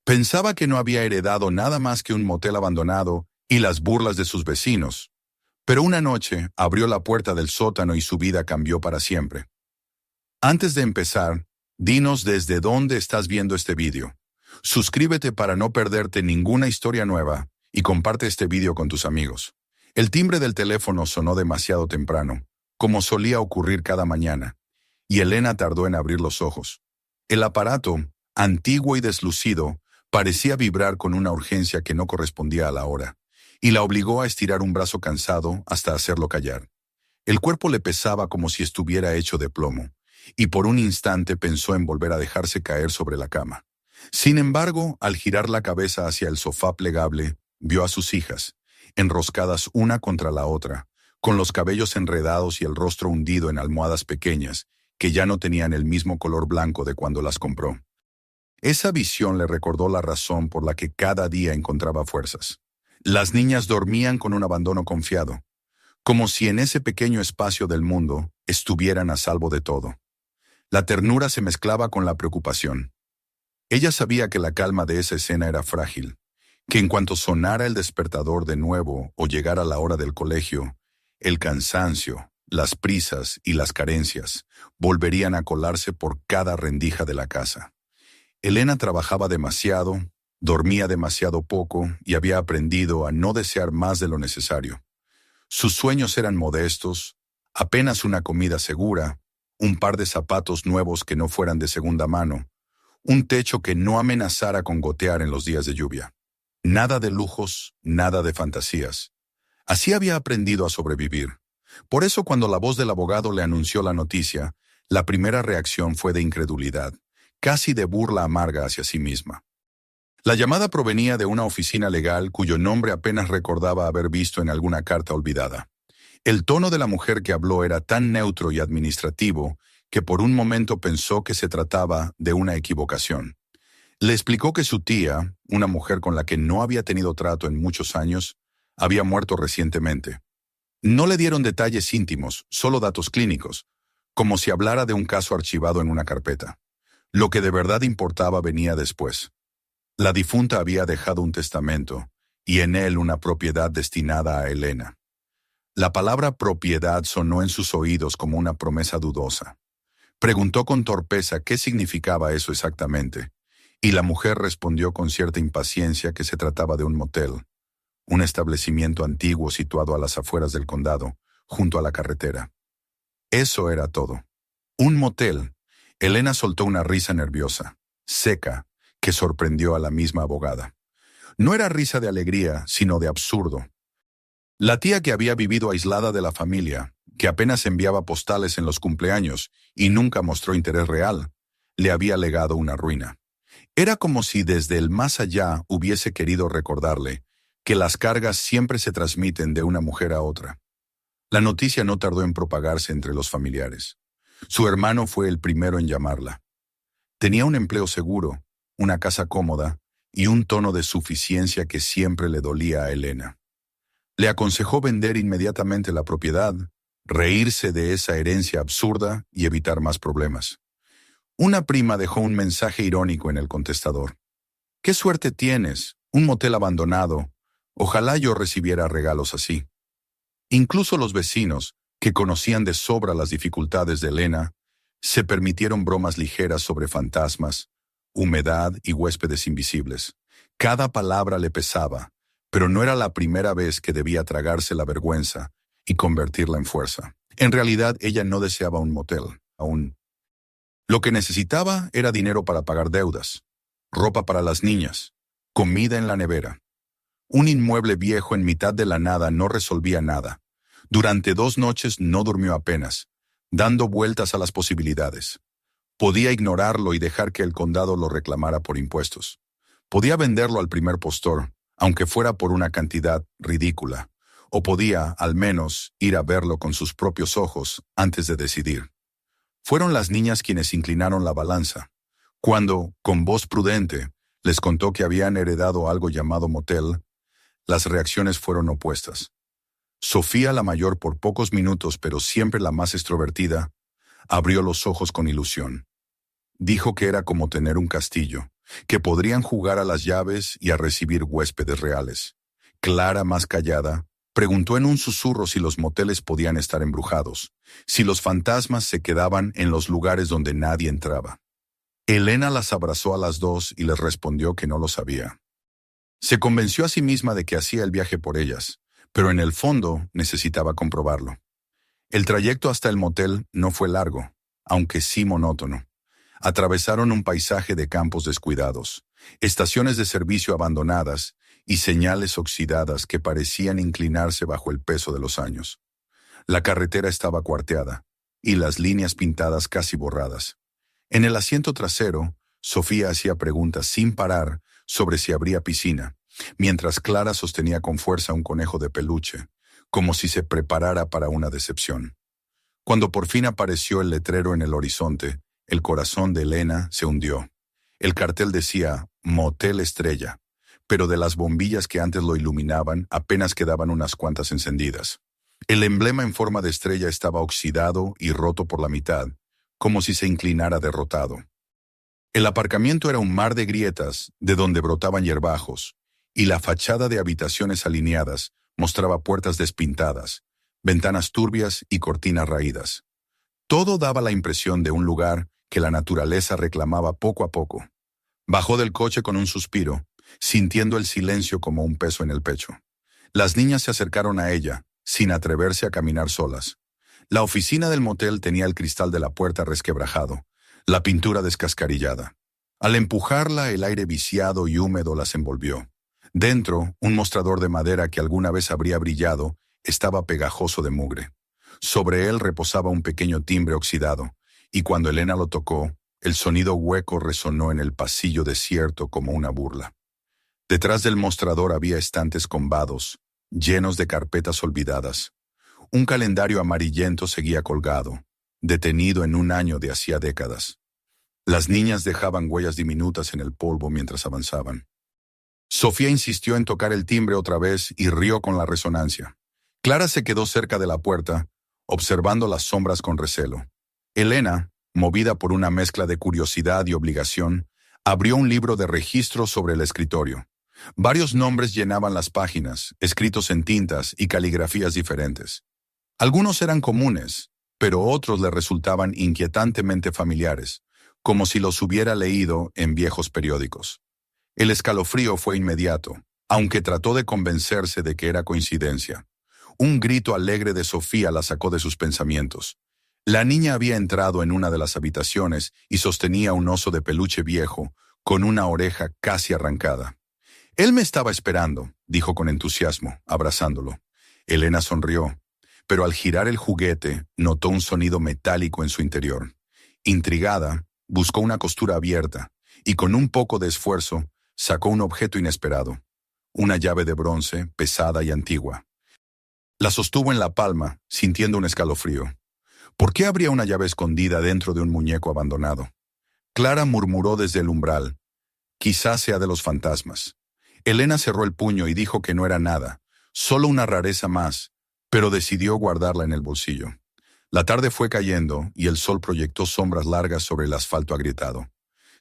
Pensaba que no había heredado nada más que un motel abandonado y las burlas de sus vecinos. Pero una noche abrió la puerta del sótano y su vida cambió para siempre. Antes de empezar, dinos desde dónde estás viendo este vídeo. Suscríbete para no perderte ninguna historia nueva y comparte este vídeo con tus amigos. El timbre del teléfono sonó demasiado temprano, como solía ocurrir cada mañana, y Elena tardó en abrir los ojos. El aparato, antiguo y deslucido, parecía vibrar con una urgencia que no correspondía a la hora, y la obligó a estirar un brazo cansado hasta hacerlo callar. El cuerpo le pesaba como si estuviera hecho de plomo, y por un instante pensó en volver a dejarse caer sobre la cama. Sin embargo, al girar la cabeza hacia el sofá plegable, vio a sus hijas, enroscadas una contra la otra, con los cabellos enredados y el rostro hundido en almohadas pequeñas, que ya no tenían el mismo color blanco de cuando las compró. Esa visión le recordó la razón por la que cada día encontraba fuerzas. Las niñas dormían con un abandono confiado, como si en ese pequeño espacio del mundo estuvieran a salvo de todo. La ternura se mezclaba con la preocupación. Ella sabía que la calma de esa escena era frágil, que en cuanto sonara el despertador de nuevo o llegara la hora del colegio, el cansancio, las prisas y las carencias volverían a colarse por cada rendija de la casa. Elena trabajaba demasiado, dormía demasiado poco y había aprendido a no desear más de lo necesario. Sus sueños eran modestos, apenas una comida segura, un par de zapatos nuevos que no fueran de segunda mano, un techo que no amenazara con gotear en los días de lluvia. Nada de lujos, nada de fantasías. Así había aprendido a sobrevivir. Por eso cuando la voz del abogado le anunció la noticia, la primera reacción fue de incredulidad, casi de burla amarga hacia sí misma. La llamada provenía de una oficina legal cuyo nombre apenas recordaba haber visto en alguna carta olvidada. El tono de la mujer que habló era tan neutro y administrativo que por un momento pensó que se trataba de una equivocación. Le explicó que su tía, una mujer con la que no había tenido trato en muchos años, había muerto recientemente. No le dieron detalles íntimos, solo datos clínicos, como si hablara de un caso archivado en una carpeta. Lo que de verdad importaba venía después. La difunta había dejado un testamento, y en él una propiedad destinada a Elena. La palabra propiedad sonó en sus oídos como una promesa dudosa. Preguntó con torpeza qué significaba eso exactamente, y la mujer respondió con cierta impaciencia que se trataba de un motel, un establecimiento antiguo situado a las afueras del condado, junto a la carretera. Eso era todo. Un motel. Elena soltó una risa nerviosa, seca, que sorprendió a la misma abogada. No era risa de alegría, sino de absurdo. La tía que había vivido aislada de la familia, que apenas enviaba postales en los cumpleaños y nunca mostró interés real, le había legado una ruina. Era como si desde el más allá hubiese querido recordarle que las cargas siempre se transmiten de una mujer a otra. La noticia no tardó en propagarse entre los familiares. Su hermano fue el primero en llamarla. Tenía un empleo seguro, una casa cómoda y un tono de suficiencia que siempre le dolía a Elena. Le aconsejó vender inmediatamente la propiedad, reírse de esa herencia absurda y evitar más problemas. Una prima dejó un mensaje irónico en el contestador. «¡Qué suerte tienes! Un motel abandonado. Ojalá yo recibiera regalos así». Incluso los vecinos, que conocían de sobra las dificultades de Elena, se permitieron bromas ligeras sobre fantasmas, humedad y huéspedes invisibles. Cada palabra le pesaba, pero no era la primera vez que debía tragarse la vergüenza y convertirla en fuerza. En realidad, ella no deseaba un motel, aún. Lo que necesitaba era dinero para pagar deudas, ropa para las niñas, comida en la nevera. Un inmueble viejo en mitad de la nada no resolvía nada. Durante 2 noches no durmió apenas, dando vueltas a las posibilidades. Podía ignorarlo y dejar que el condado lo reclamara por impuestos. Podía venderlo al primer postor, aunque fuera por una cantidad ridícula, o podía, al menos, ir a verlo con sus propios ojos antes de decidir. Fueron las niñas quienes inclinaron la balanza. Cuando, con voz prudente, les contó que habían heredado algo llamado motel, las reacciones fueron opuestas. Sofía, la mayor por pocos minutos, pero siempre la más extrovertida, abrió los ojos con ilusión. Dijo que era como tener un castillo, que podrían jugar a las llaves y a recibir huéspedes reales. Clara, más callada, preguntó en un susurro si los moteles podían estar embrujados, si los fantasmas se quedaban en los lugares donde nadie entraba. Elena las abrazó a las dos y les respondió que no lo sabía. Se convenció a sí misma de que hacía el viaje por ellas, pero en el fondo necesitaba comprobarlo. El trayecto hasta el motel no fue largo, aunque sí monótono. Atravesaron un paisaje de campos descuidados, estaciones de servicio abandonadas y señales oxidadas que parecían inclinarse bajo el peso de los años. La carretera estaba cuarteada, y las líneas pintadas casi borradas. En el asiento trasero, Sofía hacía preguntas sin parar sobre si habría piscina, mientras Clara sostenía con fuerza un conejo de peluche, como si se preparara para una decepción. Cuando por fin apareció el letrero en el horizonte, el corazón de Elena se hundió. El cartel decía Motel Estrella, pero de las bombillas que antes lo iluminaban apenas quedaban unas cuantas encendidas. El emblema en forma de estrella estaba oxidado y roto por la mitad, como si se inclinara derrotado. El aparcamiento era un mar de grietas de donde brotaban hierbajos, y la fachada de habitaciones alineadas mostraba puertas despintadas, ventanas turbias y cortinas raídas. Todo daba la impresión de un lugar que la naturaleza reclamaba poco a poco. Bajó del coche con un suspiro, sintiendo el silencio como un peso en el pecho. Las niñas se acercaron a ella, sin atreverse a caminar solas. La oficina del motel tenía el cristal de la puerta resquebrajado, la pintura descascarillada. Al empujarla, el aire viciado y húmedo las envolvió. Dentro, un mostrador de madera que alguna vez habría brillado estaba pegajoso de mugre. Sobre él reposaba un pequeño timbre oxidado, y cuando Elena lo tocó, el sonido hueco resonó en el pasillo desierto como una burla. Detrás del mostrador había estantes combados, llenos de carpetas olvidadas. Un calendario amarillento seguía colgado, detenido en un año de hacía décadas. Las niñas dejaban huellas diminutas en el polvo mientras avanzaban. Sofía insistió en tocar el timbre otra vez y rió con la resonancia. Clara se quedó cerca de la puerta, observando las sombras con recelo. Elena, movida por una mezcla de curiosidad y obligación, abrió un libro de registro sobre el escritorio. Varios nombres llenaban las páginas, escritos en tintas y caligrafías diferentes. Algunos eran comunes, pero otros le resultaban inquietantemente familiares, como si los hubiera leído en viejos periódicos. El escalofrío fue inmediato, aunque trató de convencerse de que era coincidencia. Un grito alegre de Sofía la sacó de sus pensamientos. La niña había entrado en una de las habitaciones y sostenía un oso de peluche viejo, con una oreja casi arrancada. «Él me estaba esperando», dijo con entusiasmo, abrazándolo. Elena sonrió, pero al girar el juguete notó un sonido metálico en su interior. Intrigada, buscó una costura abierta y con un poco de esfuerzo sacó un objeto inesperado, una llave de bronce pesada y antigua. La sostuvo en la palma, sintiendo un escalofrío. ¿Por qué habría una llave escondida dentro de un muñeco abandonado? Clara murmuró desde el umbral. Quizás sea de los fantasmas. Elena cerró el puño y dijo que no era nada, solo una rareza más, pero decidió guardarla en el bolsillo. La tarde fue cayendo y el sol proyectó sombras largas sobre el asfalto agrietado.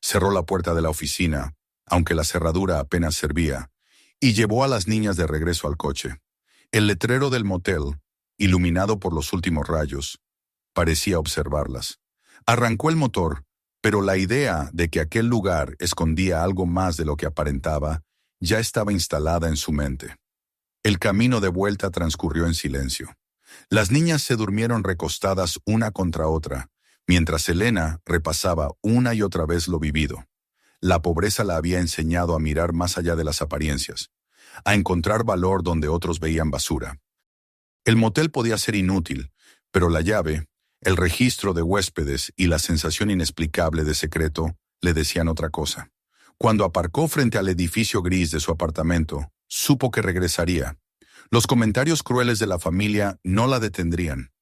Cerró la puerta de la oficina, aunque la cerradura apenas servía, y llevó a las niñas de regreso al coche. El letrero del motel, iluminado por los últimos rayos, parecía observarlas. Arrancó el motor, pero la idea de que aquel lugar escondía algo más de lo que aparentaba ya estaba instalada en su mente. El camino de vuelta transcurrió en silencio. Las niñas se durmieron recostadas una contra otra, mientras Elena repasaba una y otra vez lo vivido. La pobreza la había enseñado a mirar más allá de las apariencias, a encontrar valor donde otros veían basura. El motel podía ser inútil, pero la llave, el registro de huéspedes y la sensación inexplicable de secreto le decían otra cosa. Cuando aparcó frente al edificio gris de su apartamento, supo que regresaría. Los comentarios crueles de la familia no la detendrían.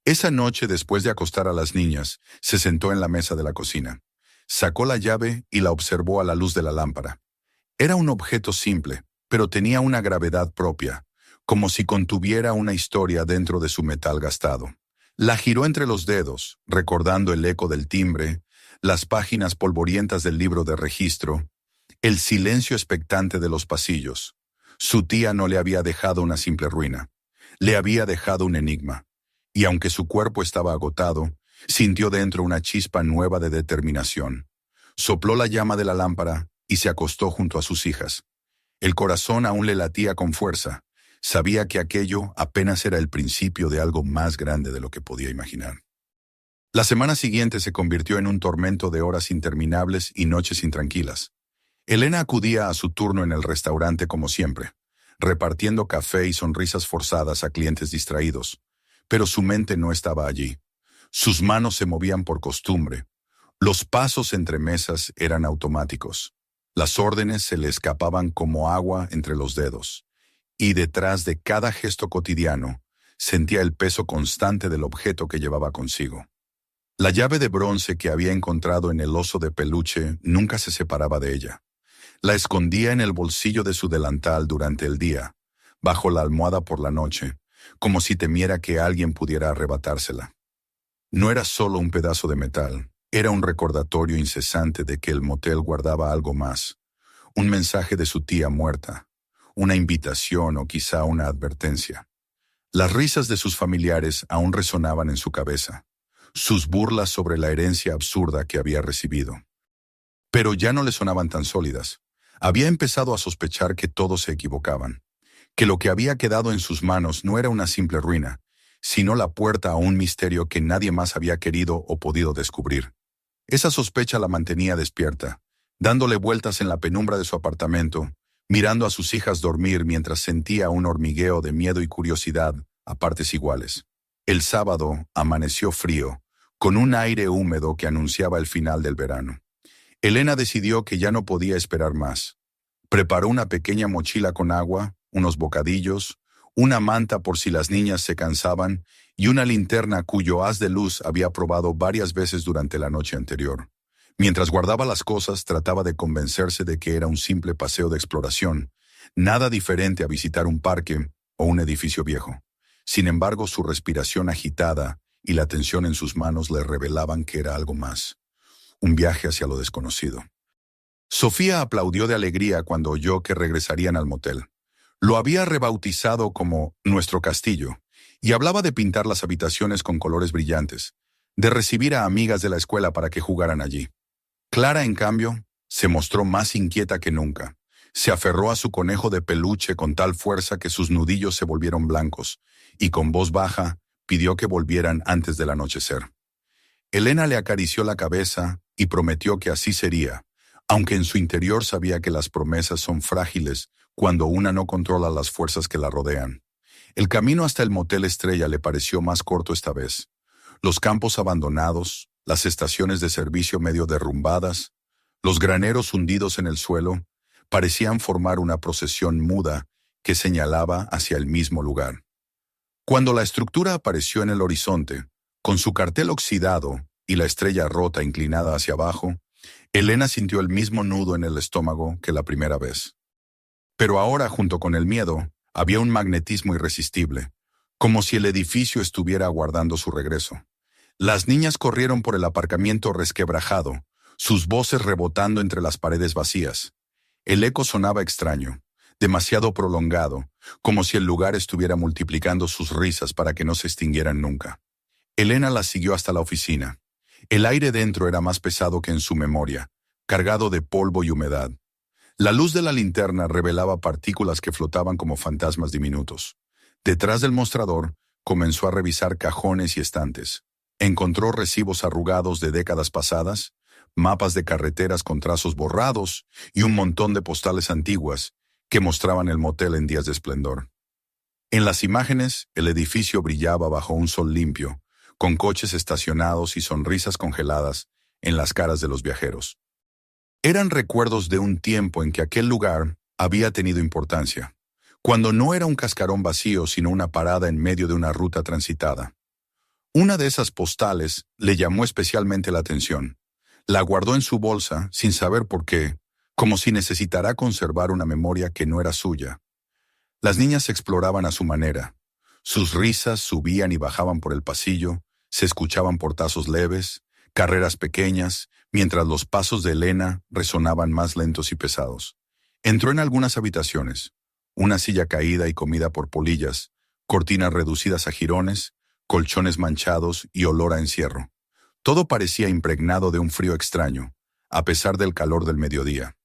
Esa noche, después de acostar a las niñas, se sentó en la mesa de la cocina. Sacó la llave y la observó a la luz de la lámpara. Era un objeto simple, pero tenía una gravedad propia, como si contuviera una historia dentro de su metal gastado. La giró entre los dedos, recordando el eco del timbre, las páginas polvorientas del libro de registro El silencio expectante de los pasillos. Su tía no le había dejado una simple ruina. Le había dejado un enigma. Y aunque su cuerpo estaba agotado, sintió dentro una chispa nueva de determinación. Sopló la llama de la lámpara y se acostó junto a sus hijas. El corazón aún le latía con fuerza. Sabía que aquello apenas era el principio de algo más grande de lo que podía imaginar. La semana siguiente se convirtió en un tormento de horas interminables y noches intranquilas. Elena acudía a su turno en el restaurante como siempre, repartiendo café y sonrisas forzadas a clientes distraídos. Pero su mente no estaba allí. Sus manos se movían por costumbre. Los pasos entre mesas eran automáticos. Las órdenes se le escapaban como agua entre los dedos. Y detrás de cada gesto cotidiano, sentía el peso constante del objeto que llevaba consigo. La llave de bronce que había encontrado en el oso de peluche nunca se separaba de ella. La escondía en el bolsillo de su delantal durante el día, bajo la almohada por la noche, como si temiera que alguien pudiera arrebatársela. No era solo un pedazo de metal, era un recordatorio incesante de que el motel guardaba algo más, un mensaje de su tía muerta, una invitación o quizá una advertencia. Las risas de sus familiares aún resonaban en su cabeza, sus burlas sobre la herencia absurda que había recibido. Pero ya no le sonaban tan sólidas. Había empezado a sospechar que todos se equivocaban, que lo que había quedado en sus manos no era una simple ruina, sino la puerta a un misterio que nadie más había querido o podido descubrir. Esa sospecha la mantenía despierta, dándole vueltas en la penumbra de su apartamento, mirando a sus hijas dormir mientras sentía un hormigueo de miedo y curiosidad a partes iguales. El sábado amaneció frío, con un aire húmedo que anunciaba el final del verano. Elena decidió que ya no podía esperar más. Preparó una pequeña mochila con agua, unos bocadillos, una manta por si las niñas se cansaban y una linterna cuyo haz de luz había probado varias veces durante la noche anterior. Mientras guardaba las cosas, trataba de convencerse de que era un simple paseo de exploración, nada diferente a visitar un parque o un edificio viejo. Sin embargo, su respiración agitada y la tensión en sus manos le revelaban que era algo más, un viaje hacia lo desconocido. Sofía aplaudió de alegría cuando oyó que regresarían al motel. Lo había rebautizado como Nuestro Castillo, y hablaba de pintar las habitaciones con colores brillantes, de recibir a amigas de la escuela para que jugaran allí. Clara, en cambio, se mostró más inquieta que nunca. Se aferró a su conejo de peluche con tal fuerza que sus nudillos se volvieron blancos, y con voz baja pidió que volvieran antes del anochecer. Elena le acarició la cabeza y prometió que así sería, aunque en su interior sabía que las promesas son frágiles cuando una no controla las fuerzas que la rodean. El camino hasta el motel Estrella le pareció más corto esta vez. Los campos abandonados, las estaciones de servicio medio derrumbadas, los graneros hundidos en el suelo, parecían formar una procesión muda que señalaba hacia el mismo lugar. Cuando la estructura apareció en el horizonte, con su cartel oxidado y la estrella rota inclinada hacia abajo, Elena sintió el mismo nudo en el estómago que la primera vez. Pero ahora, junto con el miedo, había un magnetismo irresistible, como si el edificio estuviera aguardando su regreso. Las niñas corrieron por el aparcamiento resquebrajado, sus voces rebotando entre las paredes vacías. El eco sonaba extraño, demasiado prolongado, como si el lugar estuviera multiplicando sus risas para que no se extinguieran nunca. Elena las siguió hasta la oficina. El aire dentro era más pesado que en su memoria, cargado de polvo y humedad. La luz de la linterna revelaba partículas que flotaban como fantasmas diminutos. Detrás del mostrador, comenzó a revisar cajones y estantes. Encontró recibos arrugados de décadas pasadas, mapas de carreteras con trazos borrados y un montón de postales antiguas que mostraban el motel en días de esplendor. En las imágenes, el edificio brillaba bajo un sol limpio, con coches estacionados y sonrisas congeladas en las caras de los viajeros. Eran recuerdos de un tiempo en que aquel lugar había tenido importancia, cuando no era un cascarón vacío sino una parada en medio de una ruta transitada. Una de esas postales le llamó especialmente la atención. La guardó en su bolsa sin saber por qué, como si necesitara conservar una memoria que no era suya. Las niñas exploraban a su manera. Sus risas subían y bajaban por el pasillo, se escuchaban portazos leves, carreras pequeñas, mientras los pasos de Elena resonaban más lentos y pesados. Entró en algunas habitaciones, una silla caída y comida por polillas, cortinas reducidas a jirones, colchones manchados y olor a encierro. Todo parecía impregnado de un frío extraño, a pesar del calor del mediodía.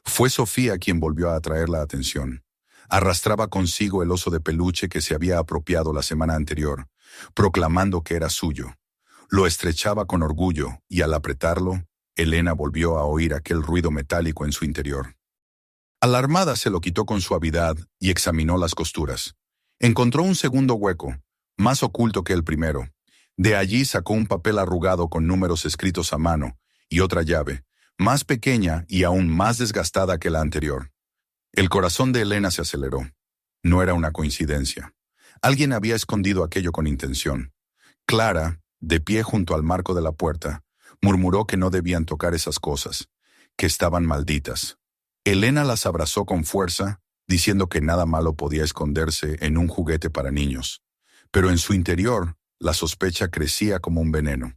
Fue Sofía quien volvió a atraer la atención. Arrastraba consigo el oso de peluche que se había apropiado la semana anterior, proclamando que era suyo. Lo estrechaba con orgullo y al apretarlo, Elena volvió a oír aquel ruido metálico en su interior. Alarmada se lo quitó con suavidad y examinó las costuras. Encontró un segundo hueco, más oculto que el primero. De allí sacó un papel arrugado con números escritos a mano y otra llave, más pequeña y aún más desgastada que la anterior. El corazón de Elena se aceleró. No era una coincidencia. Alguien había escondido aquello con intención. Clara, de pie junto al marco de la puerta, murmuró que no debían tocar esas cosas, que estaban malditas. Elena las abrazó con fuerza, diciendo que nada malo podía esconderse en un juguete para niños. Pero en su interior, la sospecha crecía como un veneno.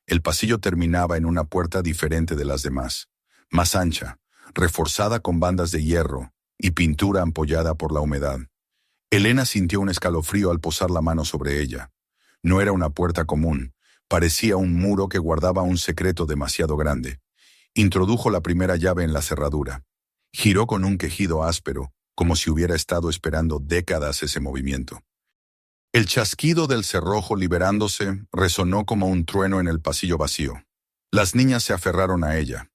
El pasillo terminaba en una puerta diferente de las demás, más ancha, reforzada con bandas de hierro y pintura ampollada por la humedad. Elena sintió un escalofrío al posar la mano sobre ella. No era una puerta común, parecía un muro que guardaba un secreto demasiado grande. Introdujo la primera llave en la cerradura. Giró con un quejido áspero, como si hubiera estado esperando décadas ese movimiento. El chasquido del cerrojo liberándose resonó como un trueno en el pasillo vacío. Las niñas se aferraron a ella.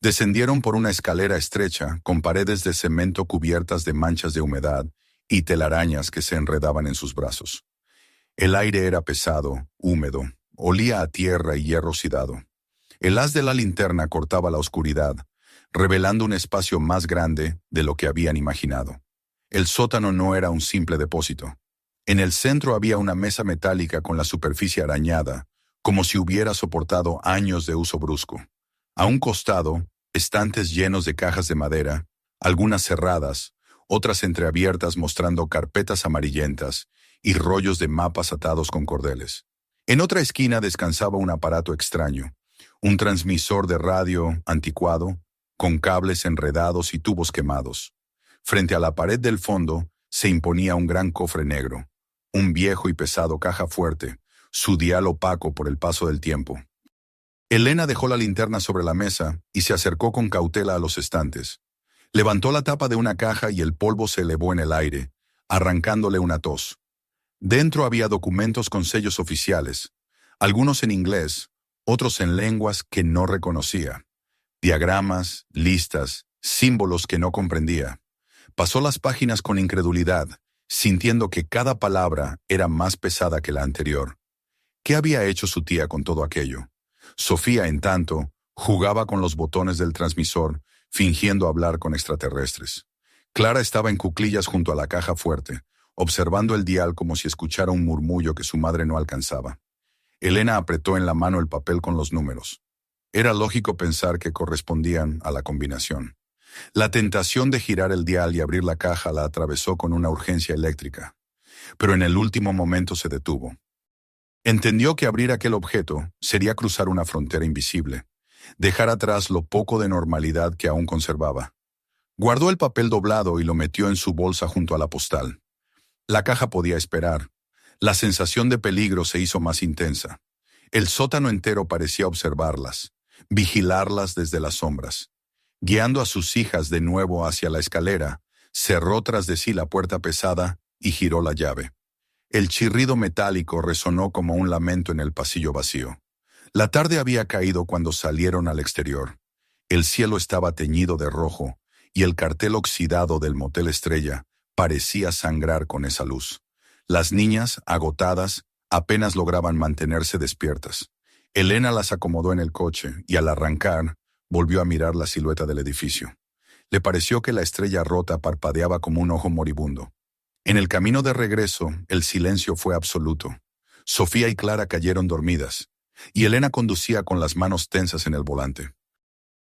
Descendieron por una escalera estrecha con paredes de cemento cubiertas de manchas de humedad y telarañas que se enredaban en sus brazos. El aire era pesado, húmedo, olía a tierra y hierro oxidado. El haz de la linterna cortaba la oscuridad, revelando un espacio más grande de lo que habían imaginado. El sótano no era un simple depósito. En el centro había una mesa metálica con la superficie arañada, como si hubiera soportado años de uso brusco. A un costado, estantes llenos de cajas de madera, algunas cerradas, otras entreabiertas mostrando carpetas amarillentas y rollos de mapas atados con cordeles. En otra esquina descansaba un aparato extraño, un transmisor de radio anticuado, con cables enredados y tubos quemados. Frente a la pared del fondo se imponía un gran cofre negro, un viejo y pesado caja fuerte, su dial opaco por el paso del tiempo. Elena dejó la linterna sobre la mesa y se acercó con cautela a los estantes. Levantó la tapa de una caja y el polvo se elevó en el aire, arrancándole una tos. Dentro había documentos con sellos oficiales, algunos en inglés, otros en lenguas que no reconocía. Diagramas, listas, símbolos que no comprendía. Pasó las páginas con incredulidad, sintiendo que cada palabra era más pesada que la anterior. ¿Qué había hecho su tía con todo aquello? Sofía, en tanto, jugaba con los botones del transmisor, fingiendo hablar con extraterrestres. Clara estaba en cuclillas junto a la caja fuerte, observando el dial como si escuchara un murmullo que su madre no alcanzaba. Elena apretó en la mano el papel con los números. Era lógico pensar que correspondían a la combinación. La tentación de girar el dial y abrir la caja la atravesó con una urgencia eléctrica, pero en el último momento se detuvo. Entendió que abrir aquel objeto sería cruzar una frontera invisible, dejar atrás lo poco de normalidad que aún conservaba. Guardó el papel doblado y lo metió en su bolsa junto a la postal. La caja podía esperar. La sensación de peligro se hizo más intensa. El sótano entero parecía observarlas, vigilarlas desde las sombras. Guiando a sus hijas de nuevo hacia la escalera, cerró tras de sí la puerta pesada y giró la llave. El chirrido metálico resonó como un lamento en el pasillo vacío. La tarde había caído cuando salieron al exterior. El cielo estaba teñido de rojo y el cartel oxidado del Motel Estrella parecía sangrar con esa luz. Las niñas, agotadas, apenas lograban mantenerse despiertas. Elena las acomodó en el coche y al arrancar, volvió a mirar la silueta del edificio. Le pareció que la estrella rota parpadeaba como un ojo moribundo. En el camino de regreso, el silencio fue absoluto. Sofía y Clara cayeron dormidas, y Elena conducía con las manos tensas en el volante.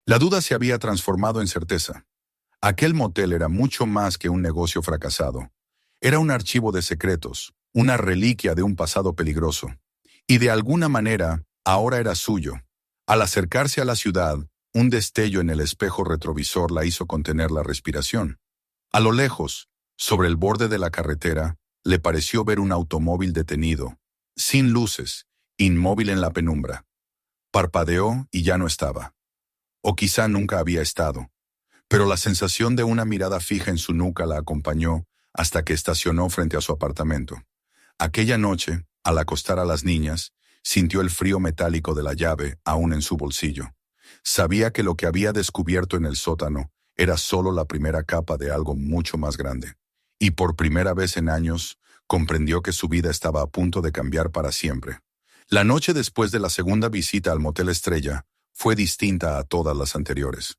La duda se había transformado en certeza. Aquel motel era mucho más que un negocio fracasado. Era un archivo de secretos, una reliquia de un pasado peligroso. Y de alguna manera, ahora era suyo. Al acercarse a la ciudad, un destello en el espejo retrovisor la hizo contener la respiración. A lo lejos, sobre el borde de la carretera, le pareció ver un automóvil detenido, sin luces, inmóvil en la penumbra. Parpadeó y ya no estaba. O quizá nunca había estado. Pero la sensación de una mirada fija en su nuca la acompañó hasta que estacionó frente a su apartamento. Aquella noche, al acostar a las niñas, sintió el frío metálico de la llave aún en su bolsillo. Sabía que lo que había descubierto en el sótano era solo la primera capa de algo mucho más grande. Y por primera vez en años, comprendió que su vida estaba a punto de cambiar para siempre. La noche después de la segunda visita al Motel Estrella fue distinta a todas las anteriores.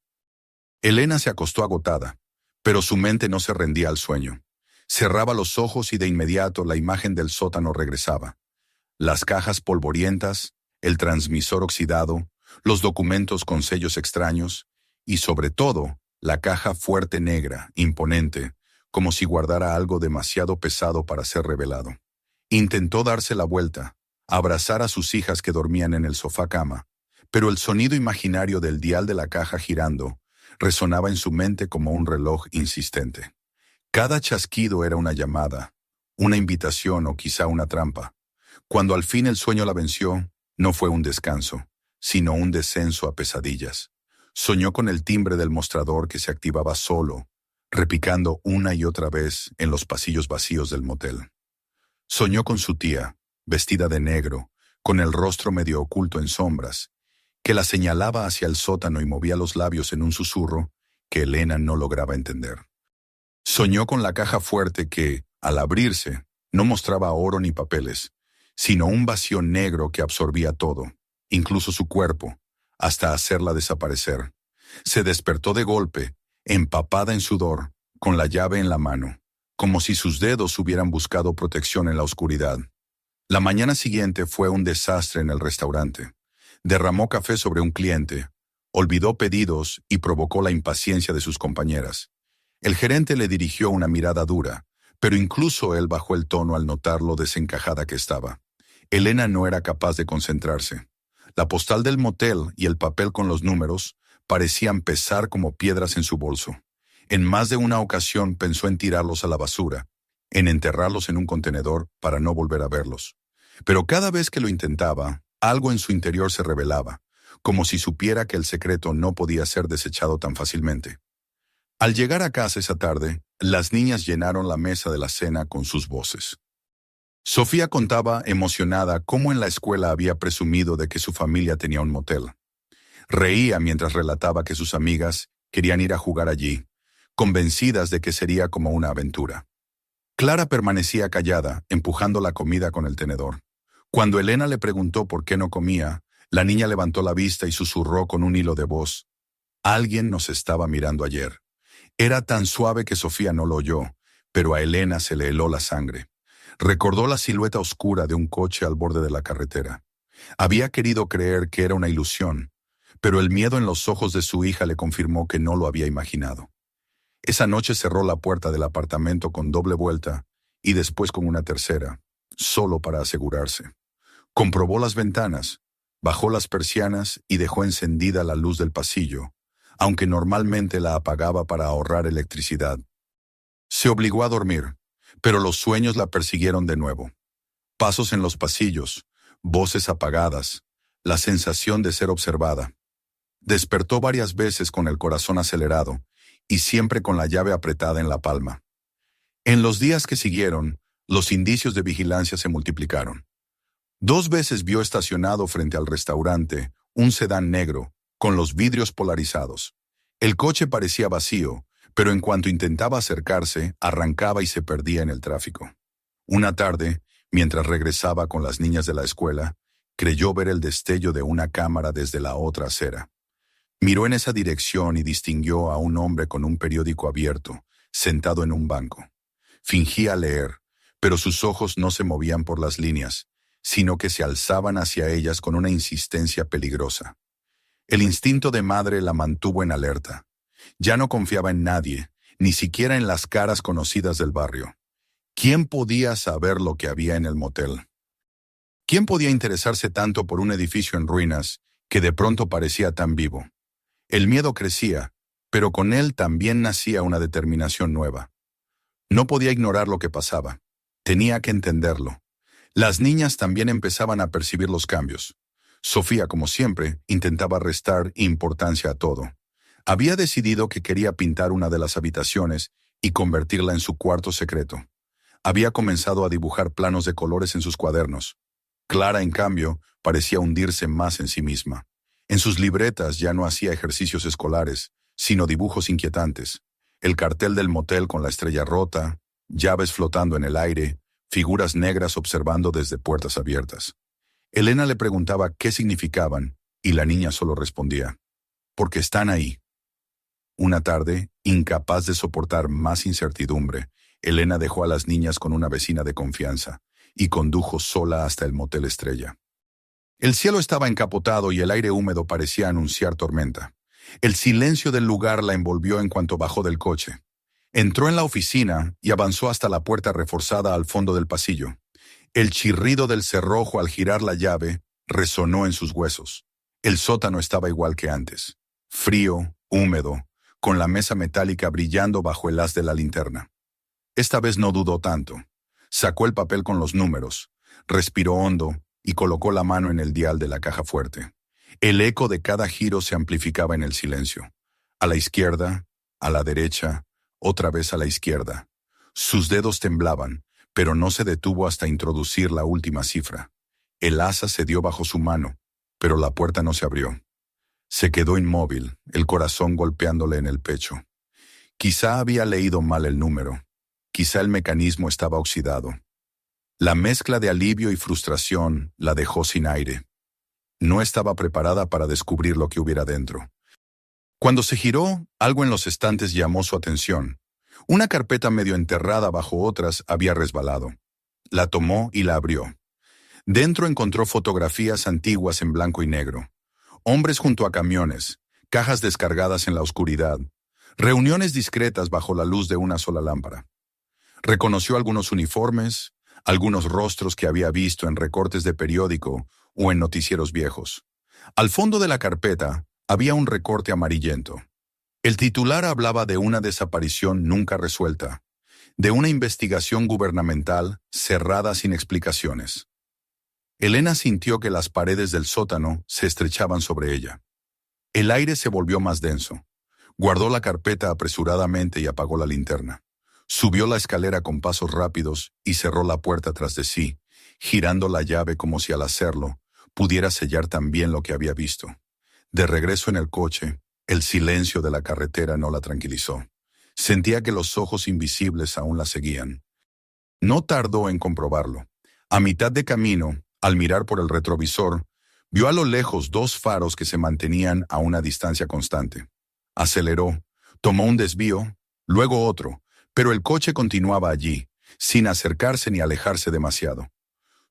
Elena se acostó agotada, pero su mente no se rendía al sueño. Cerraba los ojos y de inmediato la imagen del sótano regresaba. Las cajas polvorientas, el transmisor oxidado, los documentos con sellos extraños y, sobre todo, la caja fuerte negra, imponente, como si guardara algo demasiado pesado para ser revelado. Intentó darse la vuelta, abrazar a sus hijas que dormían en el sofá-cama, pero el sonido imaginario del dial de la caja girando resonaba en su mente como un reloj insistente. Cada chasquido era una llamada, una invitación o quizá una trampa. Cuando al fin el sueño la venció, no fue un descanso, sino un descenso a pesadillas. Soñó con el timbre del mostrador que se activaba solo, repicando una y otra vez en los pasillos vacíos del motel. Soñó con su tía, vestida de negro, con el rostro medio oculto en sombras, que la señalaba hacia el sótano y movía los labios en un susurro que Elena no lograba entender. Soñó con la caja fuerte que, al abrirse, no mostraba oro ni papeles, sino un vacío negro que absorbía todo, incluso su cuerpo, hasta hacerla desaparecer. Se despertó de golpe, empapada en sudor, con la llave en la mano, como si sus dedos hubieran buscado protección en la oscuridad. La mañana siguiente fue un desastre en el restaurante. Derramó café sobre un cliente, olvidó pedidos y provocó la impaciencia de sus compañeras. El gerente le dirigió una mirada dura, pero incluso él bajó el tono al notar lo desencajada que estaba. Elena no era capaz de concentrarse. La postal del motel y el papel con los números parecían pesar como piedras en su bolso. En más de una ocasión pensó en tirarlos a la basura, en enterrarlos en un contenedor para no volver a verlos. Pero cada vez que lo intentaba, algo en su interior se revelaba, como si supiera que el secreto no podía ser desechado tan fácilmente. Al llegar a casa esa tarde, las niñas llenaron la mesa de la cena con sus voces. Sofía contaba, emocionada, cómo en la escuela había presumido de que su familia tenía un motel. Reía mientras relataba que sus amigas querían ir a jugar allí, convencidas de que sería como una aventura. Clara permanecía callada, empujando la comida con el tenedor. Cuando Elena le preguntó por qué no comía, la niña levantó la vista y susurró con un hilo de voz: «Alguien nos estaba mirando ayer». Era tan suave que Sofía no lo oyó, pero a Elena se le heló la sangre. Recordó la silueta oscura de un coche al borde de la carretera. Había querido creer que era una ilusión, pero el miedo en los ojos de su hija le confirmó que no lo había imaginado. Esa noche cerró la puerta del apartamento con doble vuelta y después con una tercera, solo para asegurarse. Comprobó las ventanas, bajó las persianas y dejó encendida la luz del pasillo, aunque normalmente la apagaba para ahorrar electricidad. Se obligó a dormir, pero los sueños la persiguieron de nuevo. Pasos en los pasillos, voces apagadas, la sensación de ser observada. Despertó varias veces con el corazón acelerado y siempre con la llave apretada en la palma. En los días que siguieron, los indicios de vigilancia se multiplicaron. 2 veces vio estacionado frente al restaurante un sedán negro, con los vidrios polarizados. El coche parecía vacío, pero en cuanto intentaba acercarse, arrancaba y se perdía en el tráfico. Una tarde, mientras regresaba con las niñas de la escuela, creyó ver el destello de una cámara desde la otra acera. Miró en esa dirección y distinguió a un hombre con un periódico abierto, sentado en un banco. Fingía leer, pero sus ojos no se movían por las líneas, sino que se alzaban hacia ellas con una insistencia peligrosa. El instinto de madre la mantuvo en alerta. Ya no confiaba en nadie, ni siquiera en las caras conocidas del barrio. ¿Quién podía saber lo que había en el motel? ¿Quién podía interesarse tanto por un edificio en ruinas que de pronto parecía tan vivo. El miedo crecía, pero con él también nacía una determinación nueva. No podía ignorar lo que pasaba. Tenía que entenderlo. Las niñas también empezaban a percibir los cambios. Sofía, como siempre, intentaba restar importancia a todo. Había decidido que quería pintar una de las habitaciones y convertirla en su cuarto secreto. Había comenzado a dibujar planos de colores en sus cuadernos. Clara, en cambio, parecía hundirse más en sí misma. En sus libretas ya no hacía ejercicios escolares, sino dibujos inquietantes. El cartel del motel con la estrella rota, llaves flotando en el aire, figuras negras observando desde puertas abiertas. Elena le preguntaba qué significaban, y la niña solo respondía, «Porque están ahí». Una tarde, incapaz de soportar más incertidumbre, Elena dejó a las niñas con una vecina de confianza y condujo sola hasta el motel Estrella. El cielo estaba encapotado y el aire húmedo parecía anunciar tormenta. El silencio del lugar la envolvió en cuanto bajó del coche. Entró en la oficina y avanzó hasta la puerta reforzada al fondo del pasillo. El chirrido del cerrojo al girar la llave resonó en sus huesos. El sótano estaba igual que antes, frío, húmedo, con la mesa metálica brillando bajo el haz de la linterna. Esta vez no dudó tanto. Sacó el papel con los números, respiró hondo y colocó la mano en el dial de la caja fuerte. El eco de cada giro se amplificaba en el silencio. A la izquierda, a la derecha, otra vez a la izquierda. Sus dedos temblaban, pero no se detuvo hasta introducir la última cifra. El asa se dio bajo su mano, pero la puerta no se abrió. Se quedó inmóvil, el corazón golpeándole en el pecho. Quizá había leído mal el número. Quizá el mecanismo estaba oxidado. La mezcla de alivio y frustración la dejó sin aire. No estaba preparada para descubrir lo que hubiera dentro. Cuando se giró, algo en los estantes llamó su atención. Una carpeta medio enterrada bajo otras había resbalado. La tomó y la abrió. Dentro encontró fotografías antiguas en blanco y negro. Hombres junto a camiones, cajas descargadas en la oscuridad, reuniones discretas bajo la luz de una sola lámpara. Reconoció algunos uniformes, algunos rostros que había visto en recortes de periódico o en noticieros viejos. Al fondo de la carpeta había un recorte amarillento. El titular hablaba de una desaparición nunca resuelta, de una investigación gubernamental cerrada sin explicaciones. Elena sintió que las paredes del sótano se estrechaban sobre ella. El aire se volvió más denso. Guardó la carpeta apresuradamente y apagó la linterna. Subió la escalera con pasos rápidos y cerró la puerta tras de sí, girando la llave como si al hacerlo pudiera sellar también lo que había visto. De regreso en el coche, el silencio de la carretera no la tranquilizó. Sentía que los ojos invisibles aún la seguían. No tardó en comprobarlo. A mitad de camino, al mirar por el retrovisor, vio a lo lejos dos faros que se mantenían a una distancia constante. Aceleró, tomó un desvío, luego otro, pero el coche continuaba allí, sin acercarse ni alejarse demasiado.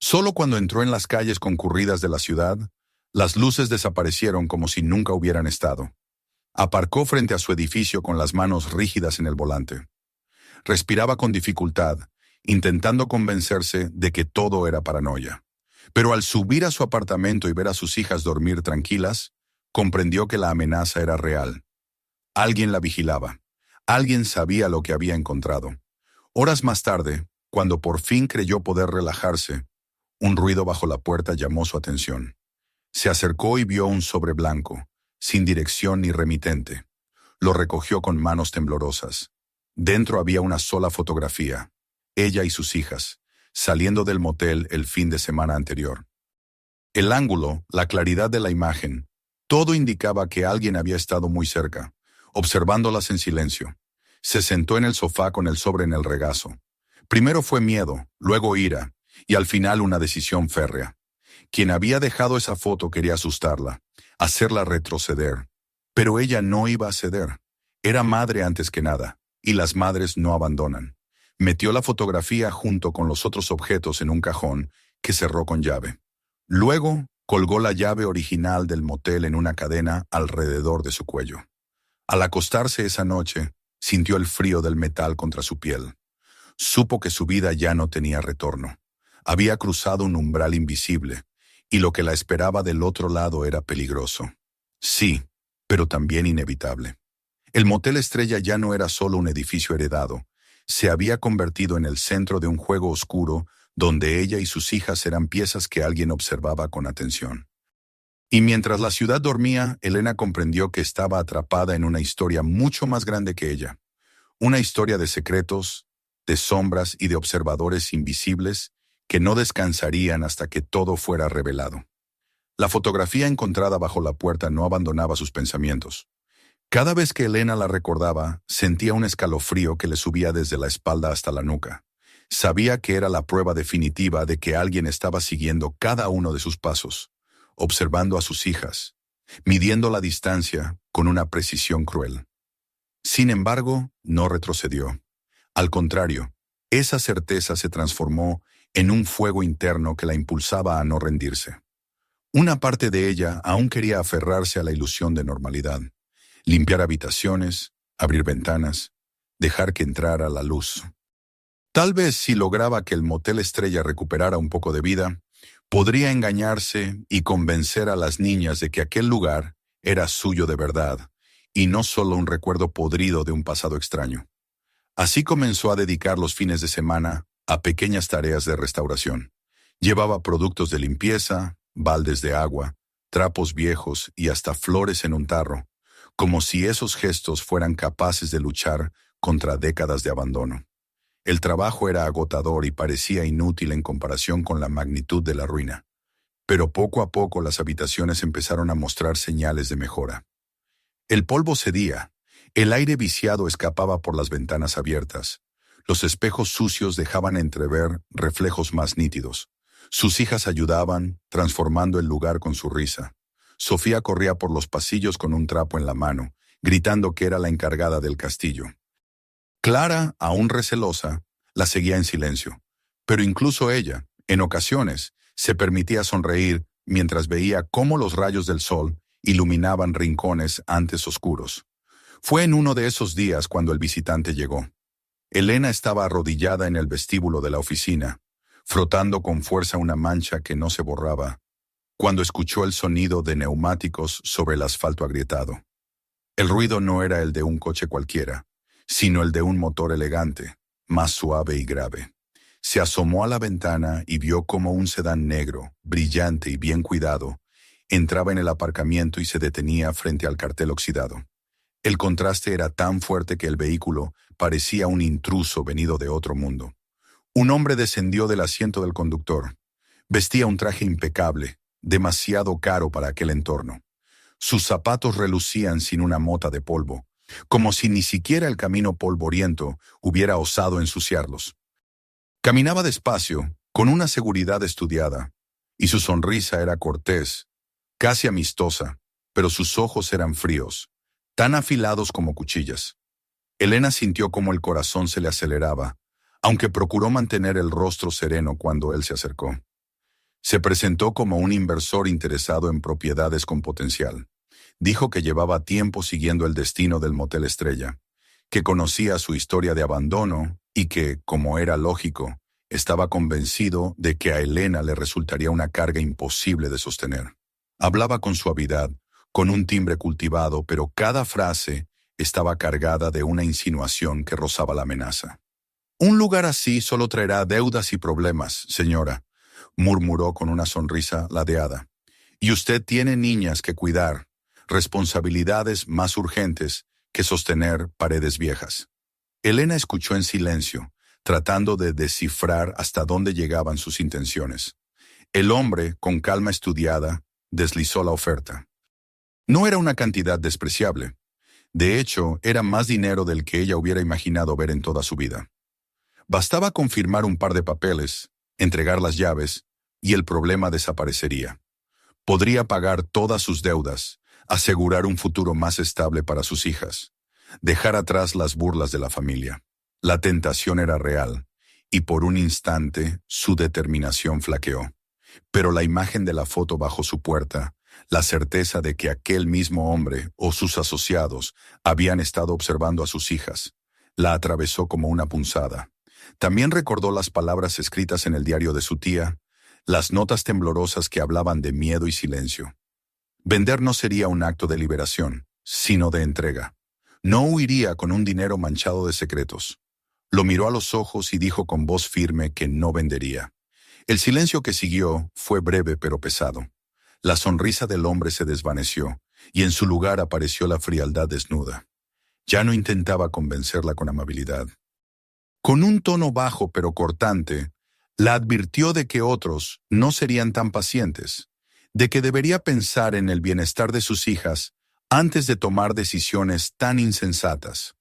Solo cuando entró en las calles concurridas de la ciudad, las luces desaparecieron como si nunca hubieran estado. Aparcó frente a su edificio con las manos rígidas en el volante. Respiraba con dificultad, intentando convencerse de que todo era paranoia. Pero al subir a su apartamento y ver a sus hijas dormir tranquilas, comprendió que la amenaza era real. Alguien la vigilaba. Alguien sabía lo que había encontrado. Horas más tarde, cuando por fin creyó poder relajarse, un ruido bajo la puerta llamó su atención. Se acercó y vio un sobre blanco, sin dirección ni remitente. Lo recogió con manos temblorosas. Dentro había una sola fotografía, ella y sus hijas, saliendo del motel el fin de semana anterior. El ángulo, la claridad de la imagen, todo indicaba que alguien había estado muy cerca, observándolas en silencio. Se sentó en el sofá con el sobre en el regazo. Primero fue miedo, luego ira, y al final una decisión férrea. Quien había dejado esa foto quería asustarla, hacerla retroceder. Pero ella no iba a ceder. Era madre antes que nada, y las madres no abandonan. Metió la fotografía junto con los otros objetos en un cajón que cerró con llave. Luego, colgó la llave original del motel en una cadena alrededor de su cuello. Al acostarse esa noche, sintió el frío del metal contra su piel. Supo que su vida ya no tenía retorno. Había cruzado un umbral invisible, y lo que la esperaba del otro lado era peligroso. Sí, pero también inevitable. El Motel Estrella ya no era solo un edificio heredado, se había convertido en el centro de un juego oscuro donde ella y sus hijas eran piezas que alguien observaba con atención. Y mientras la ciudad dormía, Elena comprendió que estaba atrapada en una historia mucho más grande que ella. Una historia de secretos, de sombras y de observadores invisibles que no descansarían hasta que todo fuera revelado. La fotografía encontrada bajo la puerta no abandonaba sus pensamientos. Cada vez que Elena la recordaba, sentía un escalofrío que le subía desde la espalda hasta la nuca. Sabía que era la prueba definitiva de que alguien estaba siguiendo cada uno de sus pasos, observando a sus hijas, midiendo la distancia con una precisión cruel. Sin embargo, no retrocedió. Al contrario, esa certeza se transformó en un fuego interno que la impulsaba a no rendirse. Una parte de ella aún quería aferrarse a la ilusión de normalidad, limpiar habitaciones, abrir ventanas, dejar que entrara la luz. Tal vez si lograba que el Motel Estrella recuperara un poco de vida, podría engañarse y convencer a las niñas de que aquel lugar era suyo de verdad, y no solo un recuerdo podrido de un pasado extraño. Así comenzó a dedicar los fines de semana a pequeñas tareas de restauración. Llevaba productos de limpieza, baldes de agua, trapos viejos y hasta flores en un tarro, como si esos gestos fueran capaces de luchar contra décadas de abandono. El trabajo era agotador y parecía inútil en comparación con la magnitud de la ruina. Pero poco a poco las habitaciones empezaron a mostrar señales de mejora. El polvo cedía, el aire viciado escapaba por las ventanas abiertas, los espejos sucios dejaban entrever reflejos más nítidos. Sus hijas ayudaban, transformando el lugar con su risa. Sofía corría por los pasillos con un trapo en la mano, gritando que era la encargada del castillo. Clara, aún recelosa, la seguía en silencio, pero incluso ella, en ocasiones, se permitía sonreír mientras veía cómo los rayos del sol iluminaban rincones antes oscuros. Fue en uno de esos días cuando el visitante llegó. Elena estaba arrodillada en el vestíbulo de la oficina, frotando con fuerza una mancha que no se borraba, cuando escuchó el sonido de neumáticos sobre el asfalto agrietado. El ruido no era el de un coche cualquiera, sino el de un motor elegante, más suave y grave. Se asomó a la ventana y vio cómo un sedán negro, brillante y bien cuidado, entraba en el aparcamiento y se detenía frente al cartel oxidado. El contraste era tan fuerte que el vehículo parecía un intruso venido de otro mundo. Un hombre descendió del asiento del conductor. Vestía un traje impecable, demasiado caro para aquel entorno. Sus zapatos relucían sin una mota de polvo, como si ni siquiera el camino polvoriento hubiera osado ensuciarlos. Caminaba despacio, con una seguridad estudiada, y su sonrisa era cortés, casi amistosa, pero sus ojos eran fríos, tan afilados como cuchillas. Elena sintió como el corazón se le aceleraba, aunque procuró mantener el rostro sereno cuando él se acercó. Se presentó como un inversor interesado en propiedades con potencial. Dijo que llevaba tiempo siguiendo el destino del Motel Estrella, que conocía su historia de abandono y que, como era lógico, estaba convencido de que a Elena le resultaría una carga imposible de sostener. Hablaba con suavidad, con un timbre cultivado, pero cada frase estaba cargada de una insinuación que rozaba la amenaza. «Un lugar así solo traerá deudas y problemas, señora», murmuró con una sonrisa ladeada. «Y usted tiene niñas que cuidar, responsabilidades más urgentes que sostener paredes viejas». Elena escuchó en silencio, tratando de descifrar hasta dónde llegaban sus intenciones. El hombre, con calma estudiada, deslizó la oferta. No era una cantidad despreciable. De hecho, era más dinero del que ella hubiera imaginado ver en toda su vida. Bastaba confirmar un par de papeles, entregar las llaves, y el problema desaparecería. Podría pagar todas sus deudas, asegurar un futuro más estable para sus hijas, dejar atrás las burlas de la familia. La tentación era real, y por un instante su determinación flaqueó. Pero la imagen de la foto bajo su puerta, la certeza de que aquel mismo hombre o sus asociados habían estado observando a sus hijas, la atravesó como una punzada. También recordó las palabras escritas en el diario de su tía, las notas temblorosas que hablaban de miedo y silencio. Vender no sería un acto de liberación, sino de entrega. No huiría con un dinero manchado de secretos. Lo miró a los ojos y dijo con voz firme que no vendería. El silencio que siguió fue breve pero pesado. La sonrisa del hombre se desvaneció, y en su lugar apareció la frialdad desnuda. Ya no intentaba convencerla con amabilidad. Con un tono bajo pero cortante, la advirtió de que otros no serían tan pacientes, de que debería pensar en el bienestar de sus hijas antes de tomar decisiones tan insensatas.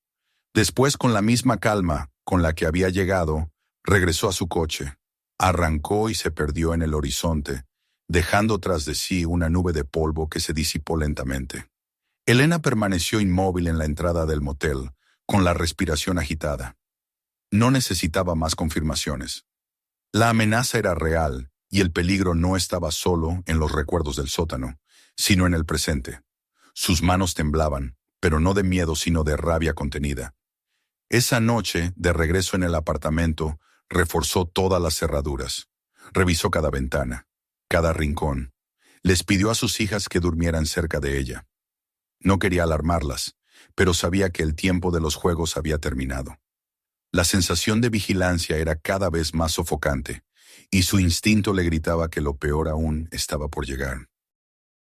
Después, con la misma calma con la que había llegado, regresó a su coche, arrancó y se perdió en el horizonte, dejando tras de sí una nube de polvo que se disipó lentamente. Elena permaneció inmóvil en la entrada del motel, con la respiración agitada. No necesitaba más confirmaciones. La amenaza era real, y el peligro no estaba solo en los recuerdos del sótano, sino en el presente. Sus manos temblaban, pero no de miedo sino de rabia contenida. Esa noche, de regreso en el apartamento, reforzó todas las cerraduras. Revisó cada ventana, cada rincón. Les pidió a sus hijas que durmieran cerca de ella. No quería alarmarlas, pero sabía que el tiempo de los juegos había terminado. La sensación de vigilancia era cada vez más sofocante, y su instinto le gritaba que lo peor aún estaba por llegar.